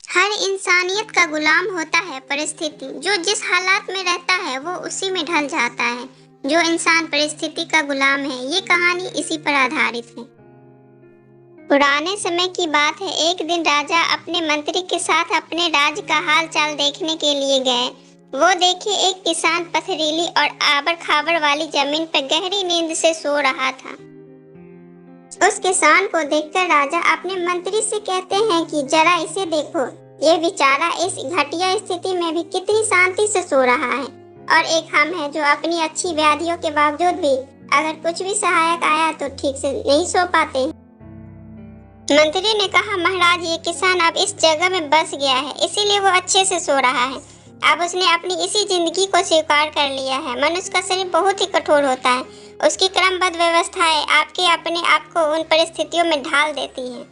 हर इंसानियत का गुलाम होता है परिस्थिति। जो जिस हालात में रहता है वो उसी में ढल जाता है। जो इंसान परिस्थिति का गुलाम है, ये कहानी इसी पर आधारित है। पुराने समय की बात है। एक दिन राजा अपने मंत्री के साथ अपने राज्य का हाल चाल देखने के लिए गए। वो देखे एक किसान पथरीली और आबड़ खाबड़ वाली जमीन पर गहरी नींद से सो रहा था। उस किसान को देखकर राजा अपने मंत्री से कहते हैं कि जरा इसे देखो, ये बेचारा इस घटिया स्थिति में भी कितनी शांति से सो रहा है, और एक हम है जो अपनी अच्छी व्याधियों के बावजूद भी अगर कुछ भी सहायक आया तो ठीक से नहीं सो पाते। मंत्री ने कहा, महाराज, ये किसान अब इस जगह में बस गया है, इसीलिए वो अच्छे से सो रहा है। अब उसने अपनी इसी जिंदगी को स्वीकार कर लिया है। मनुष्य का शरीर बहुत ही कठोर होता है। उसकी क्रमबद्ध व्यवस्थाएं आपके अपने आप को उन परिस्थितियों में ढाल देती हैं।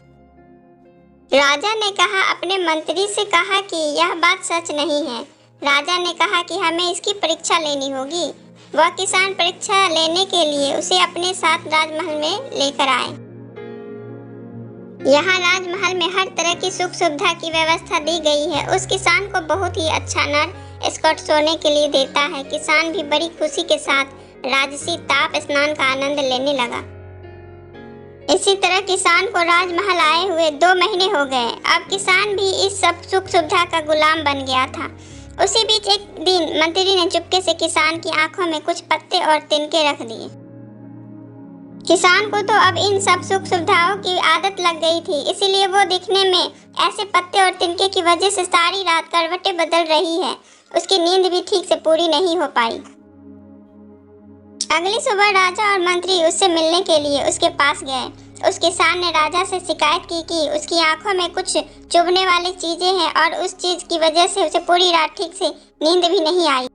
राजा ने कहा, अपने मंत्री से कहा कि यह बात सच नहीं है। राजा ने कहा कि हमें इसकी परीक्षा लेनी होगी। वह किसान परीक्षा लेने के लिए उसे अपने साथ राजमहल में लेकर आए। यहाँ राजमहल में हर तरह की सुख सुविधा की व्यवस्था दी गई है। उस किसान को बहुत ही अच्छा नर एस्कॉर्ट सोने के लिए देता है। किसान भी बड़ी खुशी के साथ राजसी ताप स्नान का आनंद लेने लगा। इसी तरह किसान को राजमहल आए हुए 2 महीने हो गए। अब किसान भी इस सब सुख सुविधा का गुलाम बन गया था। उसी बीच एक दिन मंत्री ने चुपके से किसान की आंखों में कुछ पत्ते और तिनके रख दिए। किसान को तो अब इन सब सुख सुविधाओं की आदत लग गई थी, इसीलिए वो दिखने में ऐसे पत्ते और तिनके की वजह से सारी रात करवटें बदल रही है। उसकी नींद भी ठीक से पूरी नहीं हो पाई। अगली सुबह राजा और मंत्री उससे मिलने के लिए उसके पास गए। उस किसान ने राजा से शिकायत की कि उसकी आंखों में कुछ चुभने वाली चीजें हैं और उस चीज की वजह से उसे पूरी रात ठीक से नींद भी नहीं आई।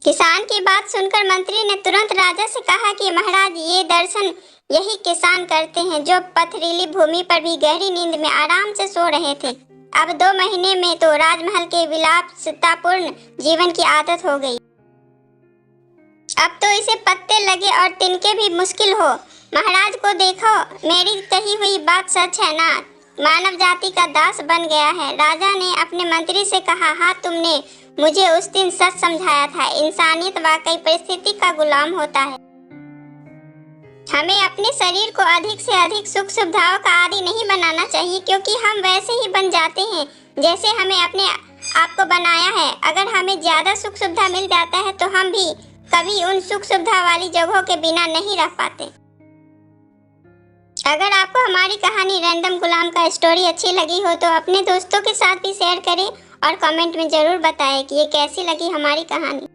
किसान की बात सुनकर मंत्री ने तुरंत राजा से कहा कि महाराज, ये दर्शन यही किसान करते हैं जो पथरीली भूमि पर भी गहरी नींद में आराम से सो रहे थे। अब 2 महीने में तो राजमहल के विलासितापूर्ण जीवन की आदत हो गई। अब तो इसे पत्ते लगे और तिनके भी मुश्किल हो। महाराज को देखो, मेरी कही हुई बात सच है ना? मानव जाति का दास बन गया है। राजा ने अपने मंत्री से कहा, हाँ, तुमने मुझे उस दिन सच समझाया था। इंसानियत वाकई परिस्थिति का गुलाम होता है। हमें अपने शरीर को अधिक से अधिक सुख सुविधाओं का आदी नहीं बनाना चाहिए, क्योंकि हम वैसे ही बन जाते हैं जैसे हमें अपने आप को बनाया है। अगर हमें ज्यादा सुख सुविधा मिल जाता है तो हम भी कभी उन सुख सुविधा वाली जगहों के बिना नहीं रह पाते। अगर आपको हमारी कहानी रैंडम गुलाम का स्टोरी अच्छी लगी हो तो अपने दोस्तों के साथ भी शेयर करें और कमेंट में जरूर बताएं कि ये कैसी लगी हमारी कहानी।